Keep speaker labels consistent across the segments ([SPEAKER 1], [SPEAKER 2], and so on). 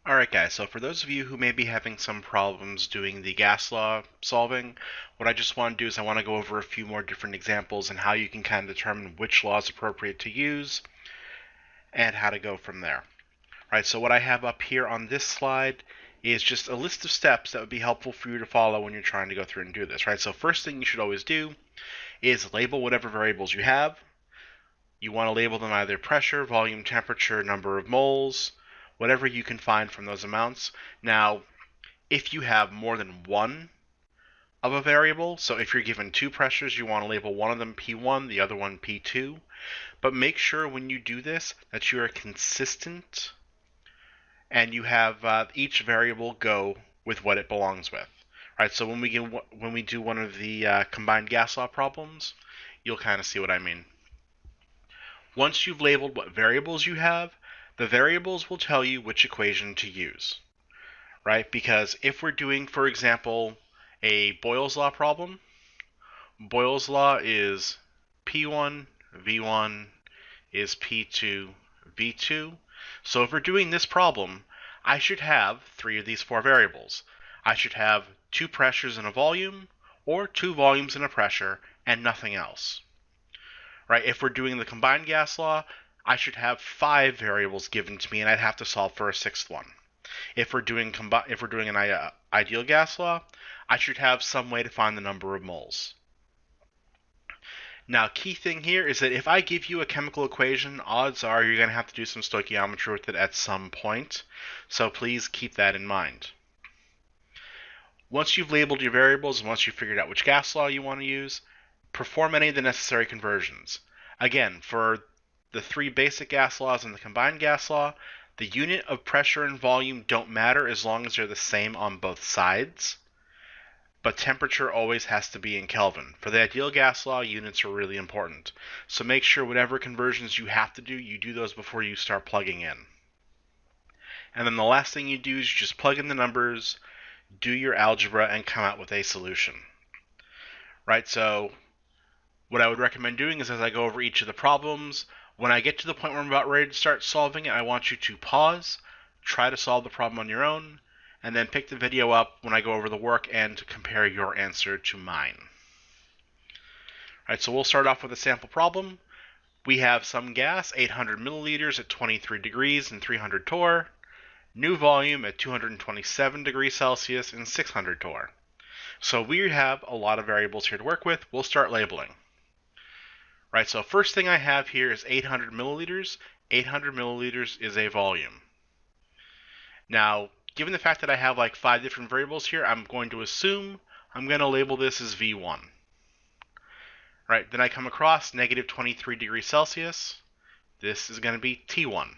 [SPEAKER 1] Alright guys, so for those of you who may be having some problems doing the gas law solving, what I just want to do is I want to go over a few more different examples and how you can kind of determine which law is appropriate to use and how to go from there. Right, so what I have up here on this slide is just a list of steps that would be helpful for you to follow when you're trying to go through and do this. Right, so first thing you should always do is label whatever variables you have. You want to label them either pressure, volume, temperature, number of moles, whatever you can find from those amounts. Now, if you have more than one of a variable, so if you're given two pressures, you want to label one of them P1, the other one P2. But make sure when you do this that you are consistent and you have each variable go with what it belongs with. Right, so when we do one of the combined gas law problems, you'll kind of see what I mean. Once you've labeled what variables you have, the variables will tell you which equation to use, right? Because if we're doing, for example, a Boyle's law problem, Boyle's law is P1, V1 is P2, V2. So if we're doing this problem, I should have three of these four variables. I should have two pressures and a volume, or two volumes and a pressure, and nothing else. Right? If we're doing the combined gas law, I should have five variables given to me, and I'd have to solve for a sixth one. If we're doing an ideal gas law, I should have some way to find the number of moles. Now, key thing here is that if I give you a chemical equation, odds are you're going to have to do some stoichiometry with it at some point. So please keep that in mind. Once you've labeled your variables and once you've figured out which gas law you want to use, perform any of the necessary conversions. Again, for the three basic gas laws and the combined gas law, the unit of pressure and volume don't matter as long as they're the same on both sides. But temperature always has to be in Kelvin. For the ideal gas law, units are really important. So make sure whatever conversions you have to do, you do those before you start plugging in. And then the last thing you do is you just plug in the numbers, do your algebra, and come out with a solution. Right, so what I would recommend doing is as I go over each of the problems, when I get to the point where I'm about ready to start solving it, I want you to pause, try to solve the problem on your own, and then pick the video up when I go over the work and compare your answer to mine. Alright, so we'll start off with a sample problem. We have some gas, 800 milliliters at 23 degrees and 300 torr, new volume at 227 degrees Celsius and 600 torr. So we have a lot of variables here to work with. We'll start labeling. Right, so first thing I have here is 800 milliliters. 800 milliliters is a volume. Now, given the fact that I have like 5 different variables here, I'm going to assume I'm going to label this as V1. Right, then I come across negative 23 degrees Celsius. This is going to be T1.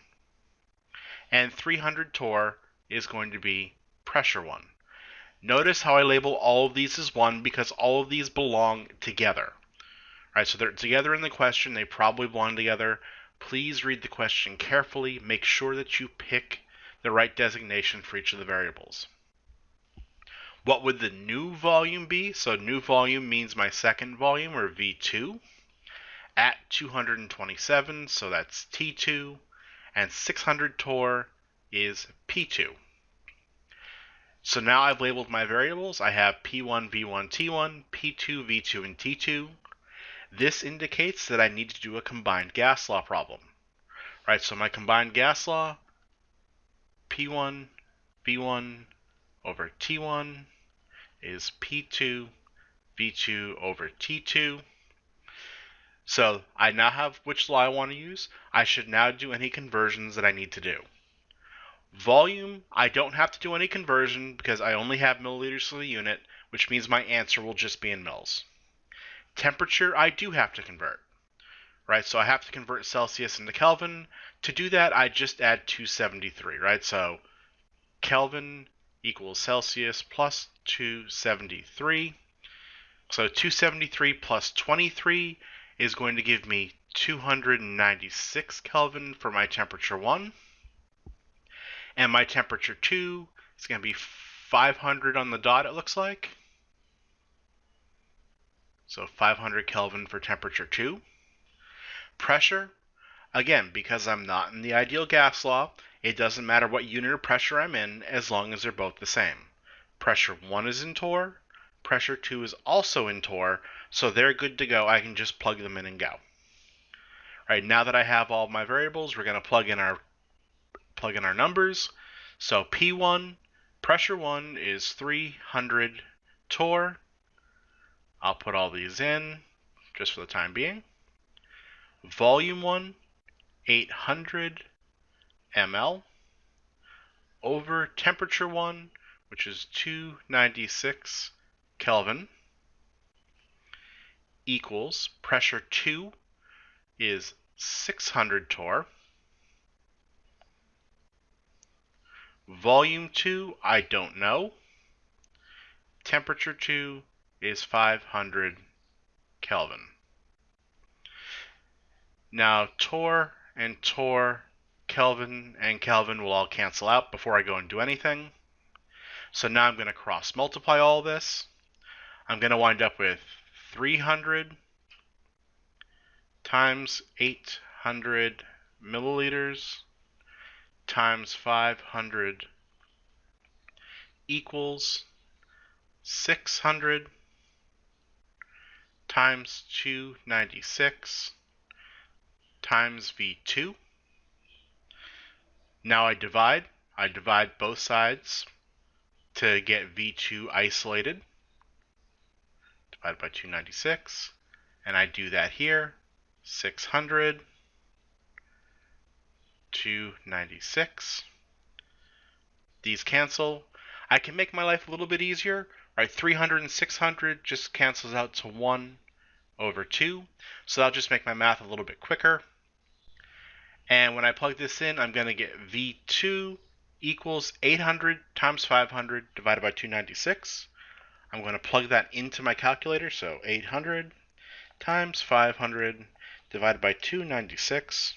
[SPEAKER 1] And 300 torr is going to be pressure 1. Notice how I label all of these as 1 because all of these belong together. Right, so they're together in the question, they probably belong together. Please read the question carefully, make sure that you pick the right designation for each of the variables. What would the new volume be? So new volume means my second volume, or V2, at 227, so that's T2, and 600 torr is P2. So now I've labeled my variables. I have P1, V1, T1, P2, V2, and T2. This indicates that I need to do a combined gas law problem. Right, so my combined gas law, P1, V1 over T1 is P2, V2 over T2. So I now have which law I want to use. I should now do any conversions that I need to do. Volume, I don't have to do any conversion because I only have milliliters for the unit, which means my answer will just be in mils. Temperature, I do have to convert, right? So I have to convert Celsius into Kelvin. To do that, I just add 273, right? So Kelvin equals Celsius plus 273. So 273 plus 23 is going to give me 296 Kelvin for my temperature 1. And my temperature 2 is going to be 500 on the dot, it looks like. So 500 Kelvin for temperature 2. Pressure, again, because I'm not in the ideal gas law, It doesn't matter what unit of pressure I'm in as long as they're both the same. Pressure 1 is in torr, pressure 2 is also in torr, so they're good to go. I can just plug them in and go. All right, now that I have all my variables, we're going to plug in our numbers. So P1, pressure 1 is 300 torr. I'll put all these in just for the time being. Volume 1, 800 ml over temperature 1, which is 296 Kelvin, equals pressure 2 is 600 torr. Volume 2, I don't know. Temperature 2 is 500 Kelvin. Now torr and torr, Kelvin and Kelvin will all cancel out before I go and do anything. So now I'm going to cross multiply all this. I'm going to wind up with 300 times 800 milliliters times 500 equals 600 times 296 times V2. Now I divide both sides to get V2 isolated. Divided by 296, and I do that here. 600, 296. These cancel. I can make my life a little bit easier. Right, 300 and 600 just cancels out to 1 over 2. So that'll just make my math a little bit quicker. And when I plug this in, I'm going to get V2 equals 800 times 500 divided by 296. I'm going to plug that into my calculator, so 800 times 500 divided by 296.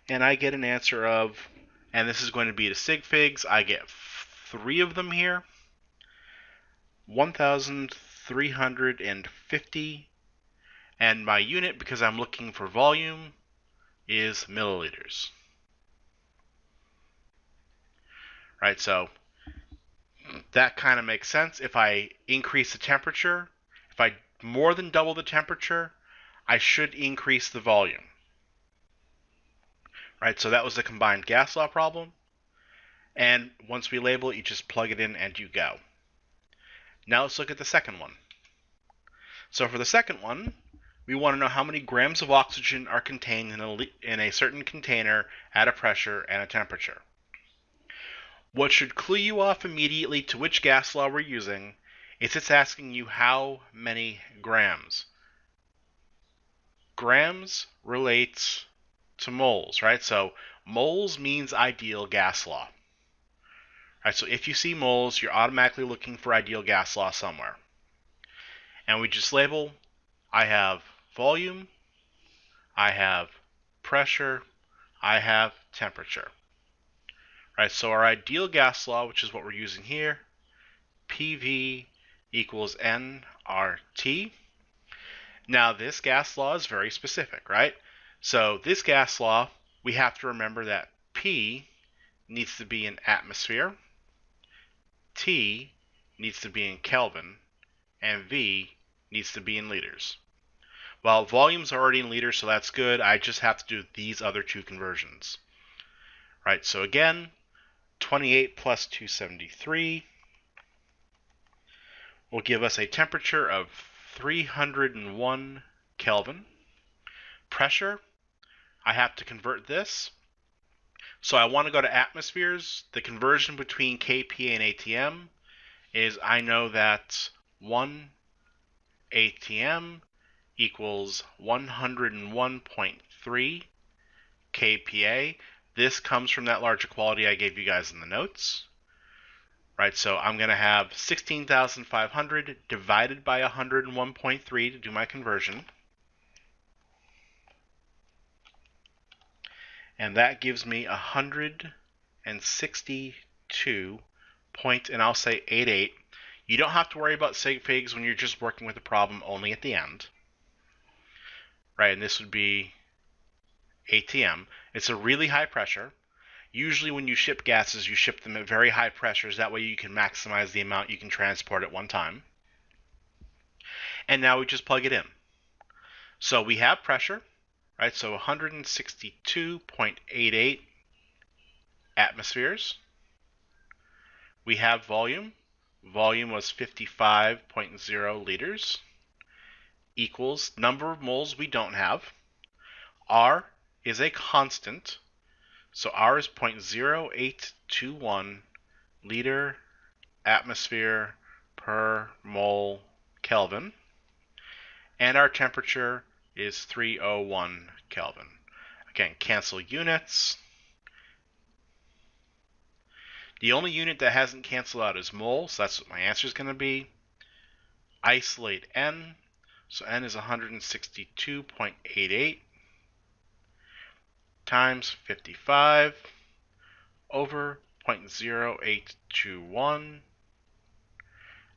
[SPEAKER 1] And I get an answer of, and this is going to be the sig figs, I get 3 of them here, 1,350. And my unit, because I'm looking for volume, is milliliters. Right, so that kind of makes sense. If I increase the temperature, if I more than double the temperature, I should increase the volume. Right, so that was the combined gas law problem. And once we label it, you just plug it in and you go. Now let's look at the second one. So for the second one, we want to know how many grams of oxygen are contained in a certain container at a pressure and a temperature. What should clue you off immediately to which gas law we're using is it's asking you how many grams. Grams relates to moles, right? So moles means ideal gas law. Right, so if you see moles, you're automatically looking for ideal gas law somewhere. And we just label, I have volume, I have pressure, I have temperature. Right, so our ideal gas law, which is what we're using here, PV equals nRT. Now this gas law is very specific, right? So this gas law, we have to remember that P needs to be in atmosphere, T needs to be in Kelvin, and V needs to be in liters. Well, volume's already in liters, so that's good. I just have to do these other two conversions. Right, so again, 28 plus 273 will give us a temperature of 301 Kelvin. Pressure, I have to convert this. So I want to go to atmospheres. The conversion between kPa and atm is, I know that 1 atm equals 101.3 kPa. This comes from that large equality I gave you guys in the notes. Right, so I'm going to have 16,500 divided by 101.3 to do my conversion. And that gives me 162 point, and I'll say 88. You don't have to worry about sig figs when you're just working with the problem only at the end. Right, and this would be ATM. It's a really high pressure. Usually when you ship gases, you ship them at very high pressures. That way you can maximize the amount you can transport at one time. And now we just plug it in. So we have pressure, right? So 162.88 atmospheres. We have volume. Volume was 55.0 liters. Equals number of moles we don't have. R is a constant. So R is 0.0821 liter atmosphere per mole Kelvin. And our temperature is 301 Kelvin. Again, cancel units. The only unit that hasn't canceled out is mole, so that's what my answer is going to be. Isolate N. So N is 162.88 times 55 over 0.0821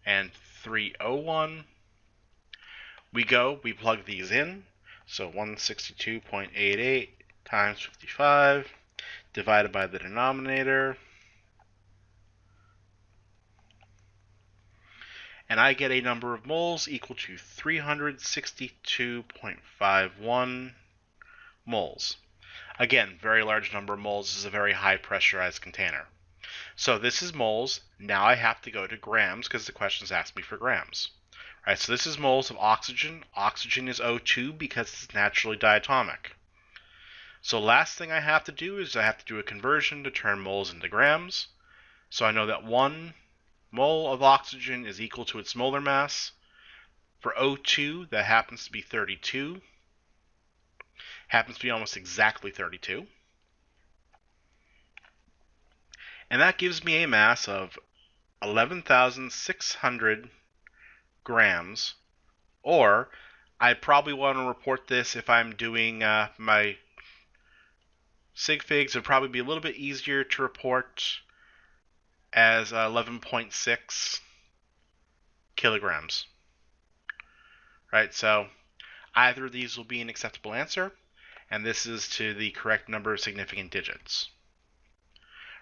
[SPEAKER 1] and 301. We plug these in. So 162.88 times 55 divided by the denominator. And I get a number of moles equal to 362.51 moles. Again, very large number of moles. This is a very high pressurized container. So this is moles. Now I have to go to grams because the questions ask me for grams. All right, so this is moles of oxygen. Oxygen is O2 because it's naturally diatomic. So last thing I have to do is I have to do a conversion to turn moles into grams. So I know that 1 mole of oxygen is equal to its molar mass. For O2, that happens to be 32. Happens to be almost exactly 32. And that gives me a mass of 11,600 grams. Or I probably want to report this if I'm doing my sig figs. It would probably be a little bit easier to report as 11.6 kilograms. Right, so either of these will be an acceptable answer, and this is to the correct number of significant digits.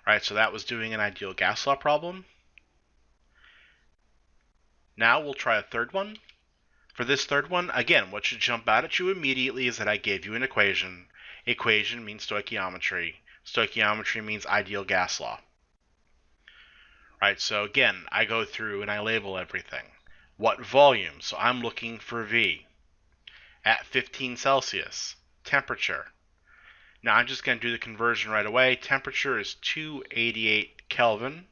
[SPEAKER 1] Right, so that was doing an ideal gas law problem. Now we'll try a third one. For this third one, again, what should jump out at you immediately is that I gave you an equation. Equation means stoichiometry. Stoichiometry means ideal gas law. Right, so again, I go through and I label everything. What volume? So I'm looking for V. At 15 Celsius. Temperature. Now I'm just going to do the conversion right away. Temperature is 288 Kelvin.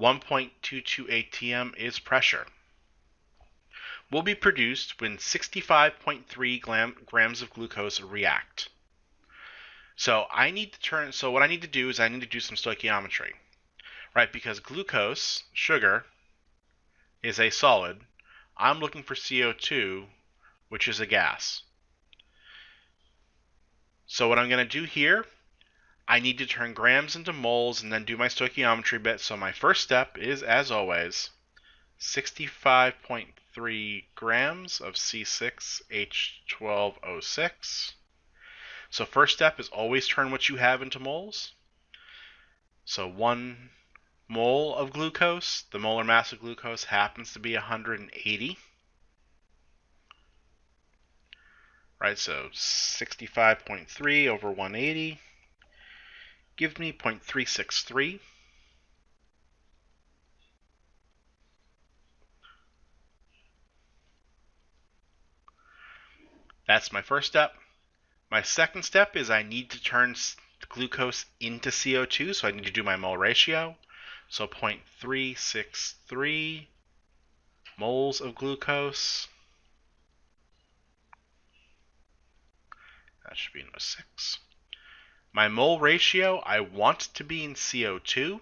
[SPEAKER 1] 1.22 atm is pressure. Will be produced when 65.3 grams of glucose react. So what I need to do is I need to do some stoichiometry. Right, because glucose, sugar, is a solid. I'm looking for CO2, which is a gas. So what I'm going to do here, I need to turn grams into moles and then do my stoichiometry bit. So my first step is, as always, 65.3 grams of C6H12O6. So first step is always turn what you have into moles. So 1 mole of glucose, the molar mass of glucose happens to be 180. Right, so 65.3 over 180 gives me 0.363. That's my first step. My second step is I need to turn glucose into CO2, so I need to do my mole ratio. So 0.363 moles of glucose. That should be number 6. My mole ratio, I want to be in CO2.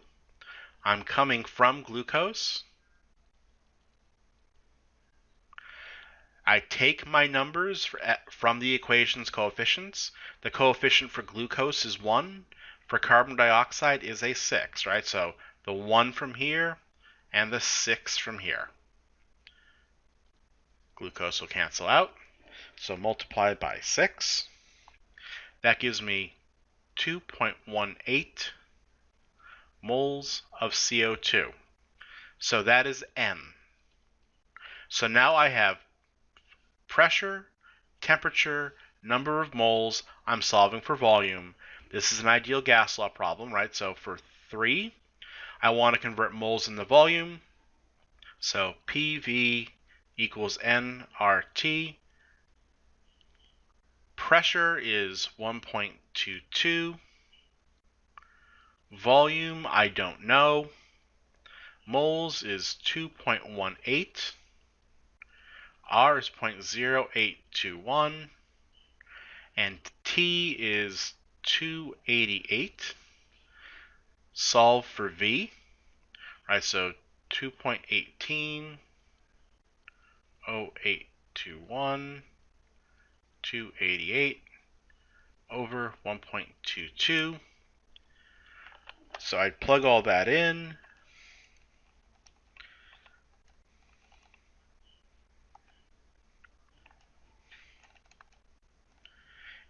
[SPEAKER 1] I'm coming from glucose. I take my numbers from the equation's coefficients. The coefficient for glucose is 1. For carbon dioxide is a 6, right? So the 1 from here and the 6 from here. Glucose will cancel out. So multiplied by 6. That gives me 2.18 moles of CO2. So that is N. So now I have pressure, temperature, number of moles. I'm solving for volume. This is an ideal gas law problem, right? So for 3, I want to convert moles into volume. So PV equals nRT. Pressure is 1.22. Volume, I don't know. Moles is 2.18. R is 0.0821. And T is 288. Solve for V. Right, so 2.18, 0821, 288 over 1.22. So I'd plug all that in.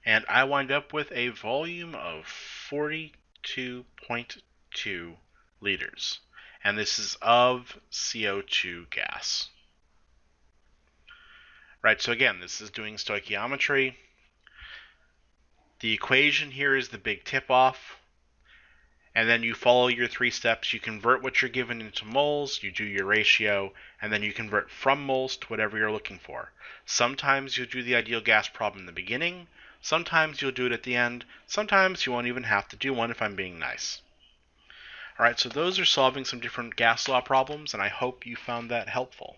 [SPEAKER 1] And I wind up with a volume of 42.2 liters. And this is of CO2 gas. Right, so again, this is doing stoichiometry. The equation here is the big tip-off. And then you follow your 3 steps. You convert what you're given into moles, you do your ratio, and then you convert from moles to whatever you're looking for. Sometimes you'll do the ideal gas problem in the beginning. Sometimes you'll do it at the end. Sometimes you won't even have to do one if I'm being nice. Alright, so those are solving some different gas law problems, and I hope you found that helpful.